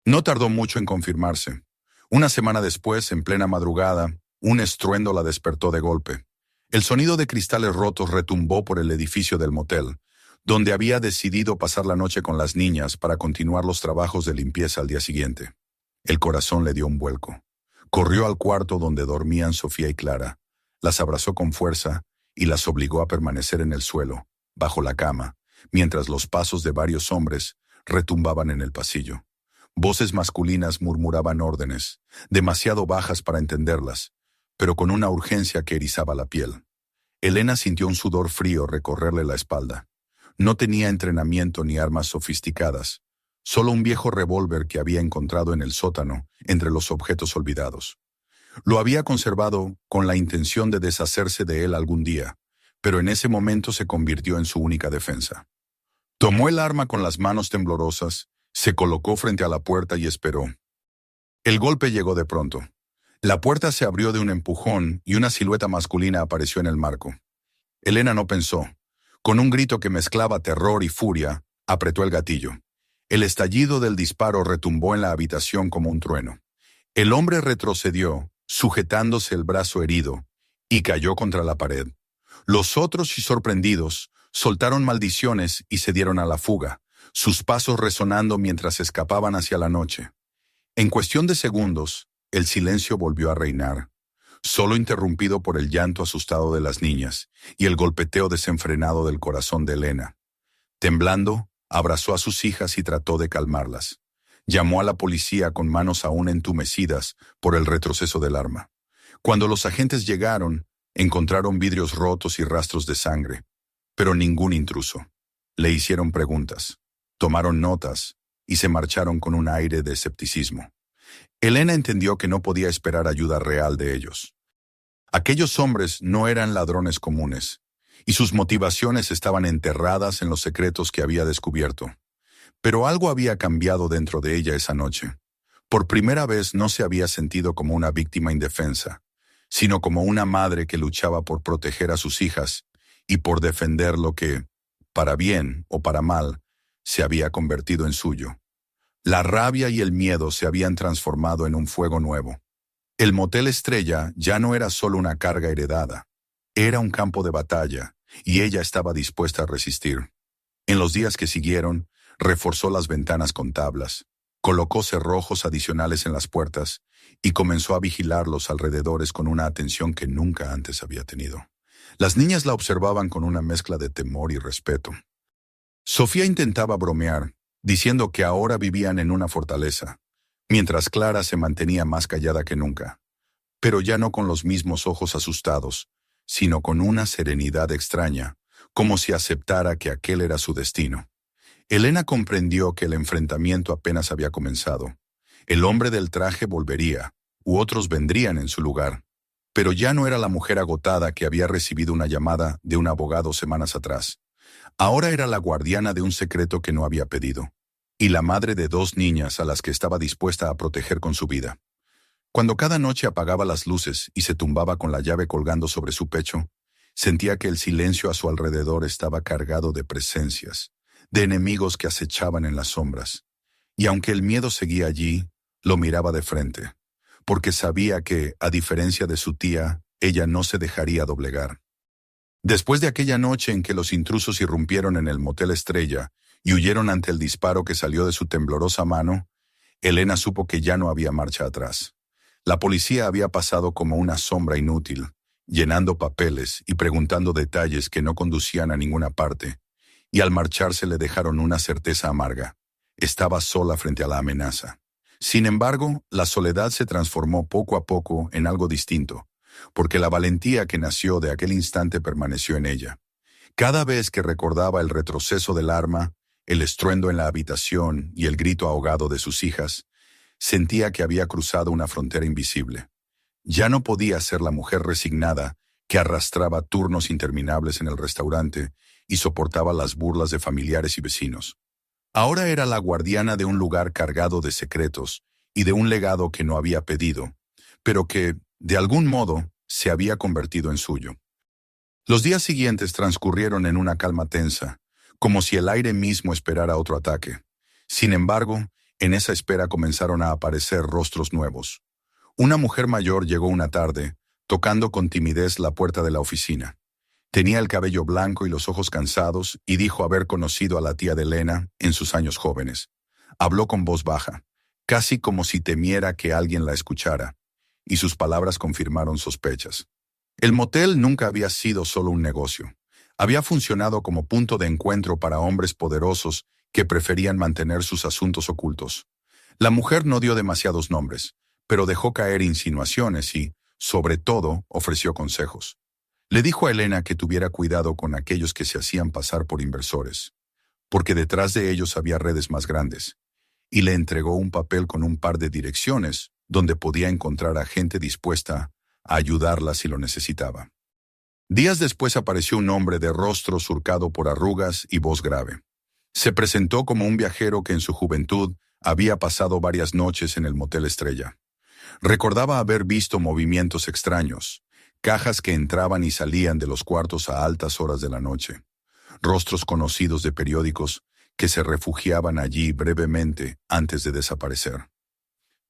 No tardó mucho en confirmarse. Una semana después, en plena madrugada, un estruendo la despertó de golpe. El sonido de cristales rotos retumbó por el edificio del motel, donde había decidido pasar la noche con las niñas para continuar los trabajos de limpieza al día siguiente. El corazón le dio un vuelco. Corrió al cuarto donde dormían Sofía y Clara, las abrazó con fuerza y las obligó a permanecer en el suelo, bajo la cama, mientras los pasos de varios hombres retumbaban en el pasillo. Voces masculinas murmuraban órdenes, demasiado bajas para entenderlas, pero con una urgencia que erizaba la piel. Elena sintió un sudor frío recorrerle la espalda. No tenía entrenamiento ni armas sofisticadas, solo un viejo revólver que había encontrado en el sótano entre los objetos olvidados. Lo había conservado con la intención de deshacerse de él algún día, pero en ese momento se convirtió en su única defensa. Tomó el arma con las manos temblorosas, se colocó frente a la puerta y esperó. El golpe llegó de pronto. La puerta se abrió de un empujón y una silueta masculina apareció en el marco. Elena no pensó. Con un grito que mezclaba terror y furia, apretó el gatillo. El estallido del disparo retumbó en la habitación como un trueno. El hombre retrocedió, sujetándose el brazo herido, y cayó contra la pared. Los otros, y sorprendidos, soltaron maldiciones y se dieron a la fuga, sus pasos resonando mientras escapaban hacia la noche. En cuestión de segundos, el silencio volvió a reinar, solo interrumpido por el llanto asustado de las niñas y el golpeteo desenfrenado del corazón de Elena. Temblando, abrazó a sus hijas y trató de calmarlas. Llamó a la policía con manos aún entumecidas por el retroceso del arma. Cuando los agentes llegaron, encontraron vidrios rotos y rastros de sangre, pero ningún intruso. Le hicieron preguntas, tomaron notas y se marcharon con un aire de escepticismo. Elena entendió que no podía esperar ayuda real de ellos. Aquellos hombres no eran ladrones comunes, y sus motivaciones estaban enterradas en los secretos que había descubierto. Pero algo había cambiado dentro de ella esa noche. Por primera vez no se había sentido como una víctima indefensa, sino como una madre que luchaba por proteger a sus hijas y por defender lo que, para bien o para mal, se había convertido en suyo. La rabia y el miedo se habían transformado en un fuego nuevo. El Motel Estrella ya no era solo una carga heredada, era un campo de batalla, y ella estaba dispuesta a resistir. En los días que siguieron, reforzó las ventanas con tablas, colocó cerrojos adicionales en las puertas y comenzó a vigilar los alrededores con una atención que nunca antes había tenido. Las niñas la observaban con una mezcla de temor y respeto. Sofía intentaba bromear, diciendo que ahora vivían en una fortaleza, mientras Clara se mantenía más callada que nunca, pero ya no con los mismos ojos asustados, sino con una serenidad extraña, como si aceptara que aquel era su destino. Elena comprendió que el enfrentamiento apenas había comenzado. El hombre del traje volvería, u otros vendrían en su lugar, pero ya no era la mujer agotada que había recibido una llamada de un abogado semanas atrás. Ahora era la guardiana de un secreto que no había pedido, y la madre de 2 niñas a las que estaba dispuesta a proteger con su vida. Cuando cada noche apagaba las luces y se tumbaba con la llave colgando sobre su pecho, sentía que el silencio a su alrededor estaba cargado de presencias, de enemigos que acechaban en las sombras. Y aunque el miedo seguía allí, lo miraba de frente, porque sabía que, a diferencia de su tía, ella no se dejaría doblegar. Después de aquella noche en que los intrusos irrumpieron en el Motel Estrella y huyeron ante el disparo que salió de su temblorosa mano, Elena supo que ya no había marcha atrás. La policía había pasado como una sombra inútil, llenando papeles y preguntando detalles que no conducían a ninguna parte, y al marcharse le dejaron una certeza amarga. Estaba sola frente a la amenaza. Sin embargo, la soledad se transformó poco a poco en algo distinto, porque la valentía que nació de aquel instante permaneció en ella. Cada vez que recordaba el retroceso del arma, el estruendo en la habitación y el grito ahogado de sus hijas, sentía que había cruzado una frontera invisible. Ya no podía ser la mujer resignada que arrastraba turnos interminables en el restaurante y soportaba las burlas de familiares y vecinos. Ahora era la guardiana de un lugar cargado de secretos y de un legado que no había pedido, pero que, de algún modo, se había convertido en suyo. Los días siguientes transcurrieron en una calma tensa, como si el aire mismo esperara otro ataque. Sin embargo, en esa espera comenzaron a aparecer rostros nuevos. Una mujer mayor llegó una tarde, tocando con timidez la puerta de la oficina. Tenía el cabello blanco y los ojos cansados y dijo haber conocido a la tía de Elena en sus años jóvenes. Habló con voz baja, casi como si temiera que alguien la escuchara, y sus palabras confirmaron sospechas. El motel nunca había sido solo un negocio. Había funcionado como punto de encuentro para hombres poderosos que preferían mantener sus asuntos ocultos. La mujer no dio demasiados nombres, pero dejó caer insinuaciones y, sobre todo, ofreció consejos. Le dijo a Elena que tuviera cuidado con aquellos que se hacían pasar por inversores, porque detrás de ellos había redes más grandes, y le entregó un papel con un par de direcciones donde podía encontrar a gente dispuesta a ayudarla si lo necesitaba. Días después apareció un hombre de rostro surcado por arrugas y voz grave. Se presentó como un viajero que en su juventud había pasado varias noches en el Motel Estrella. Recordaba haber visto movimientos extraños, cajas que entraban y salían de los cuartos a altas horas de la noche, rostros conocidos de periódicos que se refugiaban allí brevemente antes de desaparecer.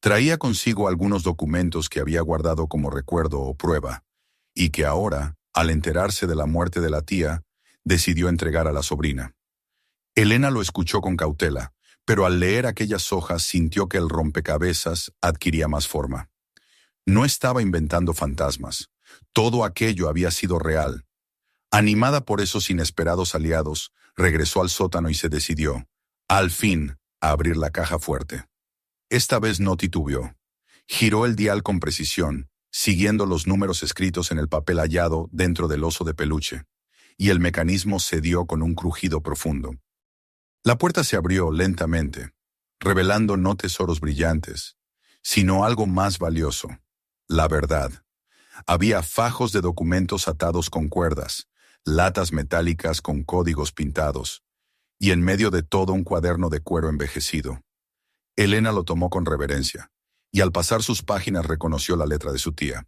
Traía consigo algunos documentos que había guardado como recuerdo o prueba, y que ahora, al enterarse de la muerte de la tía, decidió entregar a la sobrina. Elena lo escuchó con cautela, pero al leer aquellas hojas sintió que el rompecabezas adquiría más forma. No estaba inventando fantasmas. Todo aquello había sido real. Animada por esos inesperados aliados, regresó al sótano y se decidió, al fin, a abrir la caja fuerte. Esta vez no titubeó. Giró el dial con precisión, siguiendo los números escritos en el papel hallado dentro del oso de peluche, y el mecanismo cedió con un crujido profundo. La puerta se abrió lentamente, revelando no tesoros brillantes, sino algo más valioso, la verdad. Había fajos de documentos atados con cuerdas, latas metálicas con códigos pintados, y en medio de todo un cuaderno de cuero envejecido. Elena lo tomó con reverencia, y al pasar sus páginas reconoció la letra de su tía.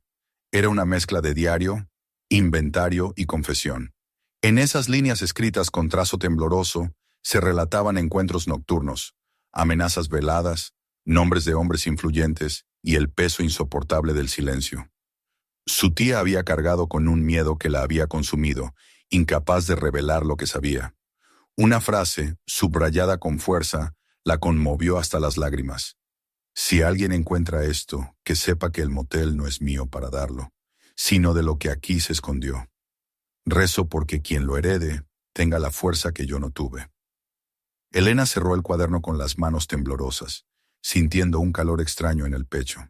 Era una mezcla de diario, inventario y confesión. En esas líneas escritas con trazo tembloroso se relataban encuentros nocturnos, amenazas veladas, nombres de hombres influyentes y el peso insoportable del silencio. Su tía había cargado con un miedo que la había consumido, incapaz de revelar lo que sabía. Una frase, subrayada con fuerza, la conmovió hasta las lágrimas. Si alguien encuentra esto, que sepa que el motel no es mío para darlo, sino de lo que aquí se escondió. Rezo porque quien lo herede tenga la fuerza que yo no tuve. Elena cerró el cuaderno con las manos temblorosas, sintiendo un calor extraño en el pecho.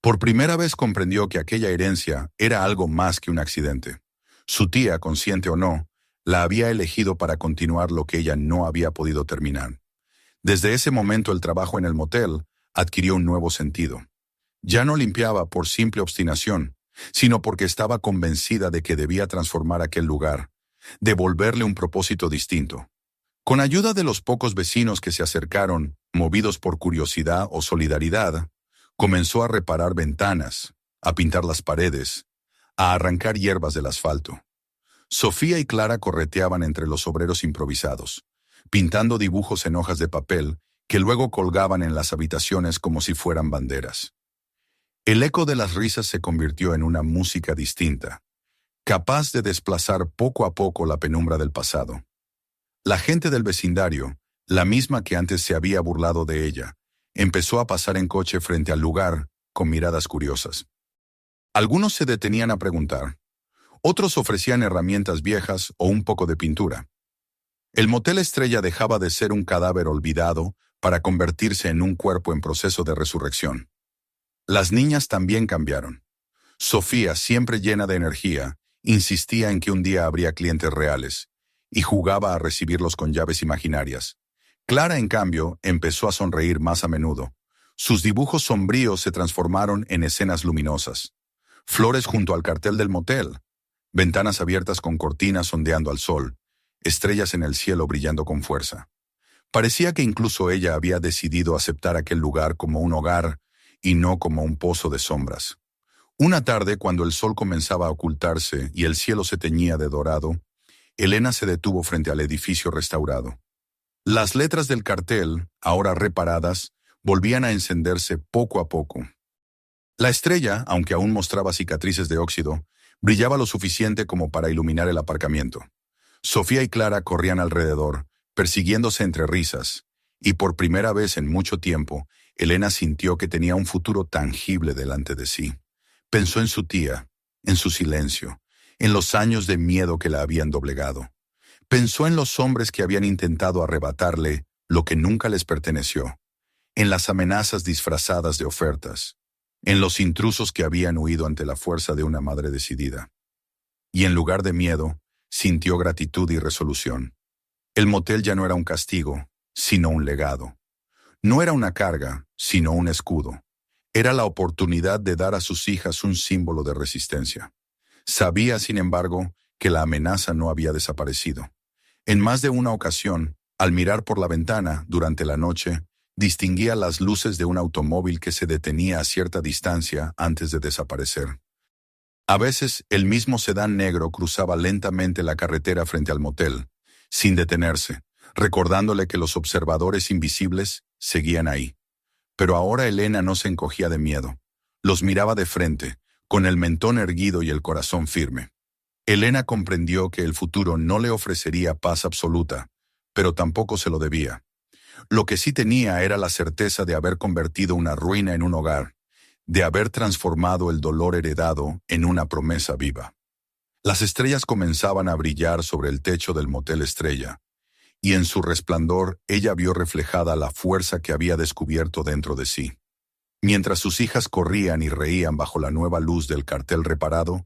Por primera vez comprendió que aquella herencia era algo más que un accidente. Su tía, consciente o no, la había elegido para continuar lo que ella no había podido terminar. Desde ese momento el trabajo en el motel adquirió un nuevo sentido. Ya no limpiaba por simple obstinación, sino porque estaba convencida de que debía transformar aquel lugar, devolverle un propósito distinto. Con ayuda de los pocos vecinos que se acercaron, movidos por curiosidad o solidaridad, comenzó a reparar ventanas, a pintar las paredes, a arrancar hierbas del asfalto. Sofía y Clara correteaban entre los obreros improvisados, pintando dibujos en hojas de papel que luego colgaban en las habitaciones como si fueran banderas. El eco de las risas se convirtió en una música distinta, capaz de desplazar poco a poco la penumbra del pasado. La gente del vecindario, la misma que antes se había burlado de ella, empezó a pasar en coche frente al lugar con miradas curiosas. Algunos se detenían a preguntar. Otros ofrecían herramientas viejas o un poco de pintura. El Motel Estrella dejaba de ser un cadáver olvidado para convertirse en un cuerpo en proceso de resurrección. Las niñas también cambiaron. Sofía, siempre llena de energía, insistía en que un día habría clientes reales, y jugaba a recibirlos con llaves imaginarias. Clara, en cambio, empezó a sonreír más a menudo. Sus dibujos sombríos se transformaron en escenas luminosas. Flores junto al cartel del motel, ventanas abiertas con cortinas ondeando al sol, estrellas en el cielo brillando con fuerza. Parecía que incluso ella había decidido aceptar aquel lugar como un hogar y no como un pozo de sombras. Una tarde, cuando el sol comenzaba a ocultarse y el cielo se teñía de dorado, Elena se detuvo frente al edificio restaurado. Las letras del cartel, ahora reparadas, volvían a encenderse poco a poco. La estrella, aunque aún mostraba cicatrices de óxido, brillaba lo suficiente como para iluminar el aparcamiento. Sofía y Clara corrían alrededor, persiguiéndose entre risas, y por primera vez en mucho tiempo, Elena sintió que tenía un futuro tangible delante de sí. Pensó en su tía, en su silencio, en los años de miedo que la habían doblegado. Pensó en los hombres que habían intentado arrebatarle lo que nunca les perteneció, en las amenazas disfrazadas de ofertas, en los intrusos que habían huido ante la fuerza de una madre decidida. Y en lugar de miedo, sintió gratitud y resolución. El motel ya no era un castigo, sino un legado. No era una carga, sino un escudo. Era la oportunidad de dar a sus hijas un símbolo de resistencia. Sabía, sin embargo, que la amenaza no había desaparecido. En más de una ocasión, al mirar por la ventana durante la noche, distinguía las luces de un automóvil que se detenía a cierta distancia antes de desaparecer. A veces, el mismo sedán negro cruzaba lentamente la carretera frente al motel, sin detenerse, recordándole que los observadores invisibles seguían ahí. Pero ahora Elena no se encogía de miedo. Los miraba de frente, con el mentón erguido y el corazón firme. Elena comprendió que el futuro no le ofrecería paz absoluta, pero tampoco se lo debía. Lo que sí tenía era la certeza de haber convertido una ruina en un hogar, de haber transformado el dolor heredado en una promesa viva. Las estrellas comenzaban a brillar sobre el techo del Motel Estrella, y en su resplandor ella vio reflejada la fuerza que había descubierto dentro de sí. Mientras sus hijas corrían y reían bajo la nueva luz del cartel reparado,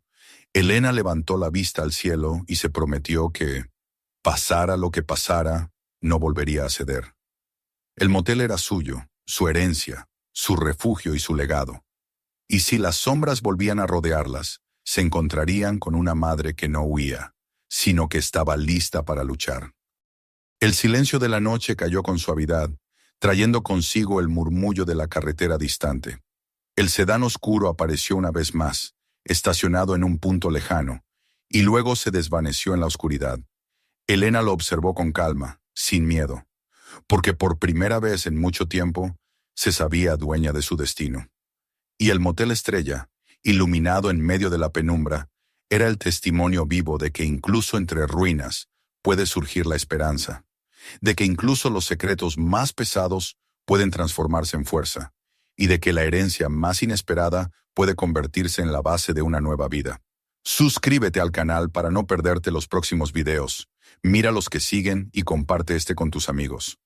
Elena levantó la vista al cielo y se prometió que, pasara lo que pasara, no volvería a ceder. El motel era suyo, su herencia, su refugio y su legado. Y si las sombras volvían a rodearlas, se encontrarían con una madre que no huía, sino que estaba lista para luchar. El silencio de la noche cayó con suavidad, trayendo consigo el murmullo de la carretera distante. El sedán oscuro apareció una vez más, estacionado en un punto lejano, y luego se desvaneció en la oscuridad. Elena lo observó con calma, sin miedo, porque por primera vez en mucho tiempo se sabía dueña de su destino. Y el Motel Estrella, iluminado en medio de la penumbra, era el testimonio vivo de que incluso entre ruinas puede surgir la esperanza, de que incluso los secretos más pesados pueden transformarse en fuerza, y de que la herencia más inesperada puede convertirse en la base de una nueva vida. Suscríbete al canal para no perderte los próximos videos. Mira los que siguen y comparte este con tus amigos.